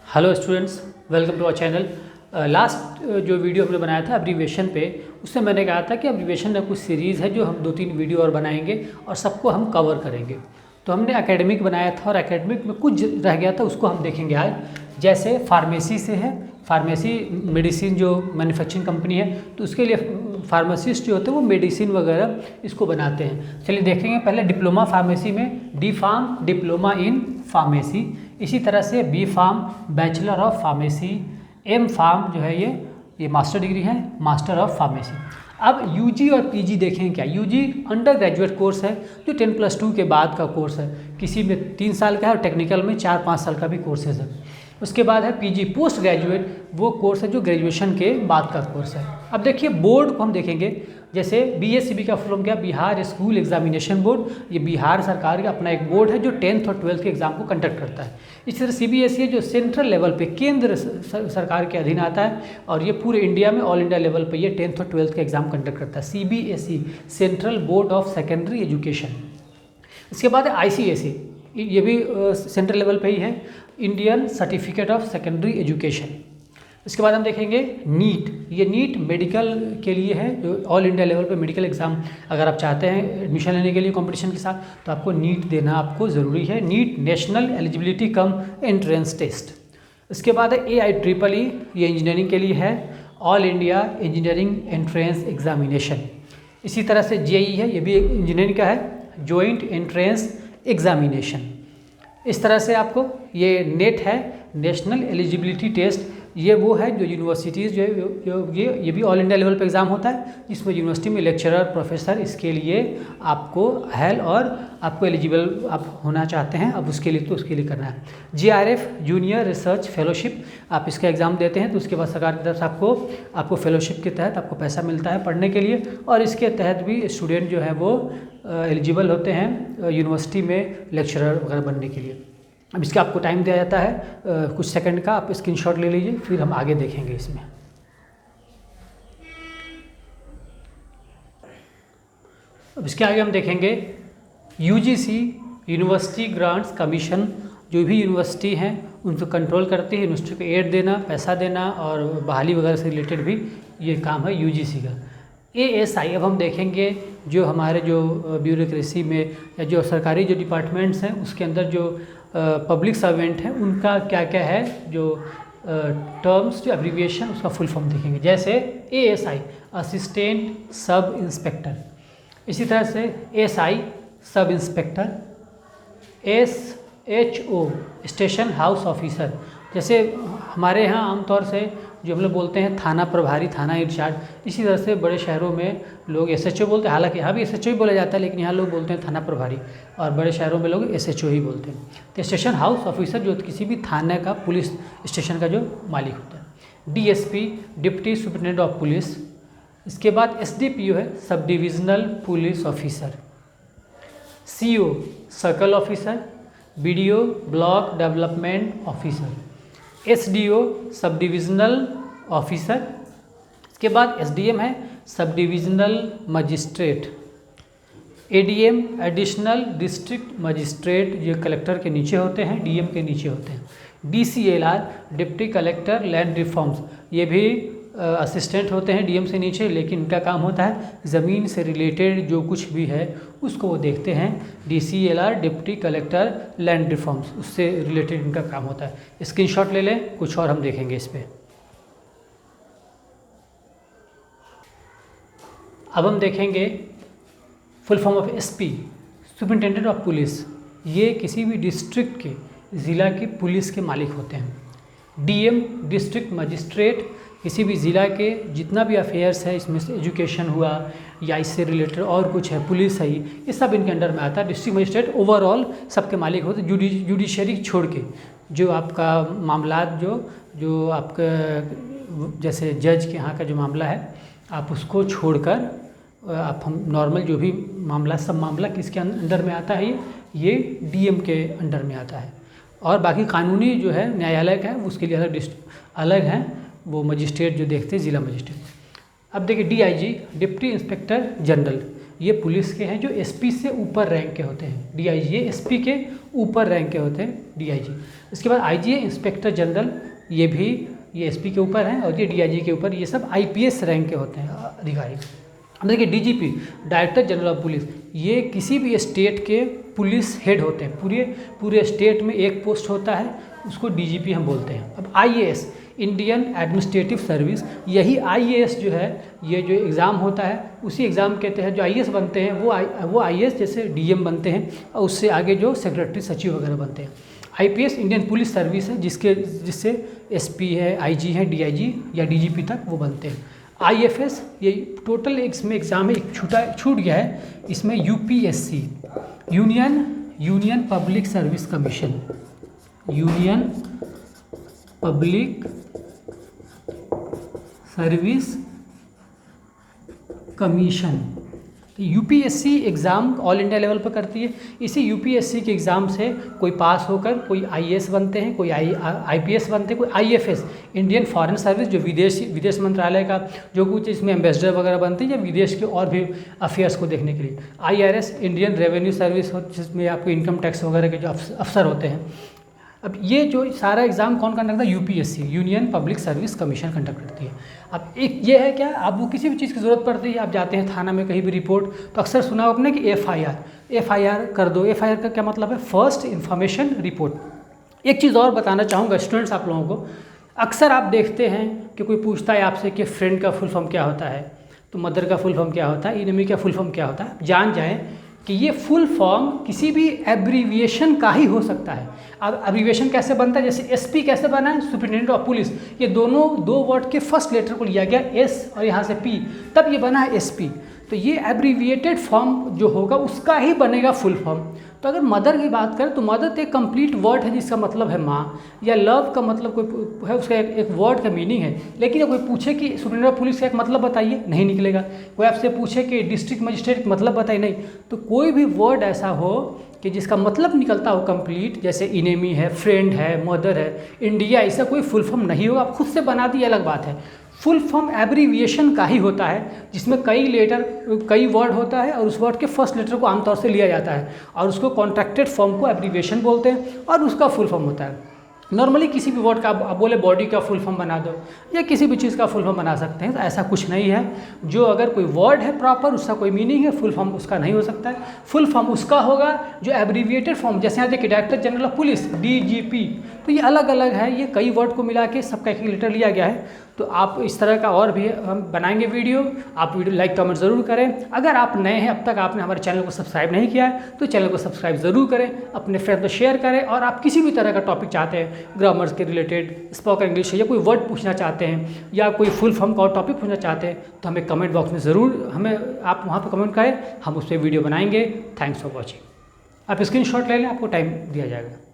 Hello students, welcome to our channel. Last जो video हमने बनाया था एब्रीविएशन पे, उससे मैंने कहा था कि एब्रीविएशन में कुछ सीरीज़ है जो हम 2-3 वीडियो और बनाएंगे और सबको हम कवर करेंगे। तो हमने एकेडमिक बनाया था और एकेडमिक में कुछ रह गया था, उसको हम देखेंगे आज। जैसे फार्मेसी से है, फार्मेसी मेडिसिन जो मैन्युफैक्चरिंग कंपनी है, तो उसके लिए फार्मासिस्ट जो होते हैं वो मेडिसिन वगैरह इसको बनाते हैं। चलिए देखेंगे। पहले डिप्लोमा फार्मेसी में D pharm diploma in pharmacy, इसी तरह से B pharm bachelor of pharmacy, M pharm जो है ये मास्टर डिग्री है, मास्टर ऑफ फार्मेसी। अब यूजी और पीजी देखें। क्या यूजी अंडर ग्रेजुएट कोर्स है जो 10+2 के बाद का कोर्स है, किसी में 3 साल का है और टेक्निकल में 4-5 साल का भी कोर्सेज है। उसके बाद है पीजी पोस्ट ग्रेजुएट, वो कोर्स है जो ग्रेजुएशन के बाद का कोर्स है। अब देखिए बोर्ड को हम देखेंगे। जैसे बीएससीबी का फुल फॉर्म क्या, बिहार स्कूल एग्जामिनेशन बोर्ड। ये बिहार सरकार का अपना एक बोर्ड है जो 10th और 12th के एग्ज़ाम को कंडक्ट करता है। इसी तरह सीबीएसई है जो सेंट्रल लेवल पे केंद्र सरकार के अधीन आता है और ये पूरे इंडिया में ऑल इंडिया लेवल पे ये 10th और 12th के एग्ज़ाम कंडक्ट करता है। CBSE central board of secondary education. इसके बाद है आईसीएसई, ये भी सेंट्रल लेवल पे ही है, Indian certificate of secondary education. इसके बाद हम देखेंगे नीट। ये नीट मेडिकल के लिए है, जो ऑल इंडिया लेवल पे मेडिकल एग्ज़ाम अगर आप चाहते हैं एडमिशन लेने के लिए कंपटीशन के साथ, तो आपको नीट देना आपको ज़रूरी है। NEET national eligibility cum entrance test. इसके बाद है AIEEE, ये इंजीनियरिंग के लिए है, all India engineering entrance examination. इसी तरह से JEE है, ये भी इंजीनियरिंग का है, जॉइंट एंट्रेंस एग्जामिनेशन। इस तरह से आपको ये नेट है, नेशनल एलिजिबिलिटी टेस्ट। ये वो है जो यूनिवर्सिटीज़ जो ये भी ऑल इंडिया लेवल पे एग्ज़ाम होता है, जिसमें यूनिवर्सिटी में लेक्चरर प्रोफेसर इसके लिए आपको है और आपको एलिजिबल आप होना चाहते हैं, अब उसके लिए तो उसके लिए करना है। JRF जूनियर रिसर्च फेलोशिप, आप इसका एग्ज़ाम देते हैं तो उसके बाद सरकार की तरफ से आपको फेलोशिप के तहत आपको पैसा मिलता है पढ़ने के लिए, और इसके तहत भी स्टूडेंट जो है वो एलिजिबल होते हैं यूनिवर्सिटी में लेक्चरर वगैरह बनने के लिए। अब इसका आपको टाइम दिया जाता है कुछ सेकंड का, आप स्क्रीनशॉट ले लीजिए, फिर हम आगे देखेंगे इसमें। अब इसके आगे हम देखेंगे UGC यूनिवर्सिटी ग्रांट्स कमीशन। जो भी यूनिवर्सिटी हैं उनको कंट्रोल करती है, यूनिवर्सिटी को एड देना, पैसा देना और बहाली वगैरह से रिलेटेड भी ये काम है UGC का। ASI अब हम देखेंगे, जो हमारे जो ब्यूरोक्रेसी में या जो सरकारी जो डिपार्टमेंट्स हैं उसके अंदर जो पब्लिक सर्वेंट हैं उनका क्या क्या है, जो टर्म्स जो एब्रीविएशन उसका फुल फॉर्म देखेंगे। जैसे ASI असिस्टेंट सब इंस्पेक्टर, इसी तरह से SI sub inspector, SHO station house officer. जैसे हमारे यहाँ आमतौर से जो हम लोग बोलते हैं थाना प्रभारी, थाना इंचार्ज, इसी तरह से बड़े शहरों में लोग SHO बोलते हैं। हालांकि यहाँ भी SHO ही बोला जाता है, लेकिन यहाँ लोग बोलते हैं थाना प्रभारी, और बड़े शहरों में लोग SHO ही बोलते हैं। तो स्टेशन हाउस ऑफिसर जो किसी भी थाने का, पुलिस स्टेशन का जो मालिक होता है। DSP deputy superintendent of police. इसके बाद SDPO है sub divisional police officer. CO circle officer. BDO block development officer. SDO sub divisional officer. इसके बाद SDM है sub divisional magistrate. ADM additional district magistrate, ये कलेक्टर के नीचे होते हैं, DM के नीचे होते हैं। DCLR deputy collector land reforms, ये भी असिस्टेंट होते हैं DM से नीचे, लेकिन इनका काम होता है ज़मीन से रिलेटेड जो कुछ भी है उसको वो देखते हैं। DCLR deputy collector land reforms, उससे रिलेटेड इनका काम होता है। स्क्रीनशॉट ले लें, कुछ और हम देखेंगे इस पर। अब हम देखेंगे full form of SP superintendent of police. ये किसी भी डिस्ट्रिक्ट के, ज़िला के पुलिस के मालिक होते हैं। DM डिस्ट्रिक्ट मजिस्ट्रेट, किसी भी ज़िला के जितना भी अफेयर्स है, इसमें से एजुकेशन हुआ या इससे रिलेटेड और कुछ है, पुलिस है, ये सब इनके अंडर में आता है। डिस्ट्रिक्ट मजिस्ट्रेट ओवरऑल सबके मालिक होते हैं, जुडिशरी छोड़ के। जो आपका मामलात जो आपका जैसे जज के यहाँ का जो मामला है, आप उसको छोड़कर आप हम नॉर्मल जो भी मामला, सब मामला किसके अंदर में आता है, ये DM के अंडर में आता है। और बाकी कानूनी जो है न्यायालय का है, उसके लिए अलग हैं, वो मजिस्ट्रेट जो देखते हैं, ज़िला मजिस्ट्रेट। अब देखिए DIG डिप्टी इंस्पेक्टर जनरल, ये पुलिस के हैं जो एसपी से ऊपर रैंक के होते हैं। डीआईजी ये एसपी के ऊपर रैंक के होते हैं डीआईजी। इसके बाद आईजी है इंस्पेक्टर जनरल, ये भी ये एसपी के ऊपर हैं, और ये डीआईजी के ऊपर, ये सब आईपीएस रैंक के होते हैं अधिकारी। अब देखिए DGP director general of police, ये किसी भी स्टेट के पुलिस हेड होते हैं। पूरे स्टेट में एक पोस्ट होता है, उसको डीजीपी हम बोलते हैं। अब आईएएस इंडियन एडमिनिस्ट्रेटिव सर्विस, यही आईएएस जो है, ये जो एग्ज़ाम होता है उसी एग्ज़ाम के तहत जो आईएएस बनते हैं वो आईएएस जैसे डीएम बनते हैं, और उससे आगे जो सेक्रेटरी सचिव वगैरह बनते हैं। आईपीएस इंडियन पुलिस सर्विस है, जिससे एसपी है, आईजी है, डीआईजी या डीजीपी तक वो बनते हैं। आईएफएस ये टोटल इसमें एग्ज़ाम है, एक छूट गया है इसमें, UPSC union public service commission, union public service commission. UPSC exam all India level पर करती है। इसी यूपीएससी के एग्ज़ाम से कोई पास होकर कोई आईएएस बनते हैं, कोई आईपीएस बनते हैं, कोई आईएफएस इंडियन फॉरेन सर्विस जो विदेश मंत्रालय का जो कुछ इसमें एम्बेसडर वगैरह बनते हैं, या विदेश के और भी अफेयर्स को देखने के लिए। आईआरएस इंडियन रेवेन्यू सर्विस, जिसमें आपको इनकम टैक्स वगैरह के जो अफसर होते हैं। अब ये जो सारा एग्ज़ाम कौन कंडक्ट करता है? UPSC union public service commission conduct करती है। अब एक ये है क्या, आपको किसी भी चीज़ की ज़रूरत पड़ती है, आप जाते हैं थाना में कहीं भी रिपोर्ट, तो अक्सर सुना हो आपने कि एफआईआर कर दो। एफआईआर का क्या मतलब है? First information report. एक चीज़ और बताना चाहूँगा स्टूडेंट्स आप लोगों को, अक्सर आप देखते हैं कि कोई पूछता है आपसे कि फ्रेंड का फुल फॉर्म क्या होता है, तो मदर का फुल फॉर्म क्या होता है, इनमी का फुल फॉर्म क्या होता है। जान जाएँ कि ये फुल फॉर्म किसी भी एब्रीविएशन का ही हो सकता है। अब एब्रीविएशन कैसे बनता है? जैसे एसपी कैसे बना है? सुपरिटेंडेंट ऑफ पुलिस, ये दोनों दो वर्ड के फर्स्ट लेटर को लिया गया एस और यहाँ से पी, तब ये बना है एसपी। तो ये एब्रीविएटेड फॉर्म जो होगा उसका ही बनेगा फुल फॉर्म। तो अगर मदर की बात करें तो मदर तो एक कंप्लीट वर्ड है जिसका मतलब है माँ, या लव का मतलब कोई है, उसका एक वर्ड का मीनिंग है। लेकिन कोई पूछे कि सुपरिटेंडेंट ऑफ पुलिस का एक मतलब बताइए, नहीं निकलेगा। कोई आपसे पूछे कि डिस्ट्रिक्ट मजिस्ट्रेट मतलब बताइए, नहीं। तो कोई भी वर्ड ऐसा हो कि जिसका मतलब निकलता हो कंप्लीट, जैसे इनेमी है, फ्रेंड है, मदर है, इंडिया, ऐसा कोई फुल फॉर्म नहीं होगा। आप खुद से बना दी अलग बात है। फुल फॉर्म एब्रीविएशन का ही होता है, जिसमें कई वर्ड होता है और उस वर्ड के फर्स्ट लेटर को आमतौर से लिया जाता है और उसको कॉन्ट्रैक्टेड फॉर्म को एब्रीविएशन बोलते हैं और उसका फुल फॉर्म होता है। नॉर्मली किसी भी वर्ड का आप बोले बॉडी का फुल फॉर्म बना दो या किसी भी चीज़ का फुल फॉर्म बना सकते हैं, तो ऐसा कुछ नहीं है। जो अगर कोई वर्ड है प्रॉपर, उसका कोई मीनिंग है, फुल फॉर्म उसका नहीं हो सकता है। फुल फॉर्म उसका होगा जो एब्रीविएटेड फॉर्म, जैसे यहाँ देखिए director general of police DGP, तो ये अलग अलग है, ये कई वर्ड को मिला के सबका एक लेटर लिया गया है। तो आप इस तरह का और भी हम बनाएंगे वीडियो, आप वीडियो लाइक कमेंट ज़रूर करें। अगर आप नए हैं, अब तक आपने हमारे चैनल को सब्सक्राइब नहीं किया है तो चैनल को सब्सक्राइब ज़रूर करें, अपने फ्रेंड को शेयर करें। और आप किसी भी तरह का टॉपिक चाहते हैं, ग्रामर के रिलेटेड, स्पोकन इंग्लिश, या कोई वर्ड पूछना चाहते हैं या कोई फुल फॉर्म का और टॉपिक पूछना चाहते हैं, तो हमें कमेंट बॉक्स में ज़रूर आप वहाँ पर कमेंट करें, हम उस पर वीडियो बनाएंगे। Thanks for watching. आप स्क्रीनशॉट ले लें, आपको टाइम दिया जाएगा।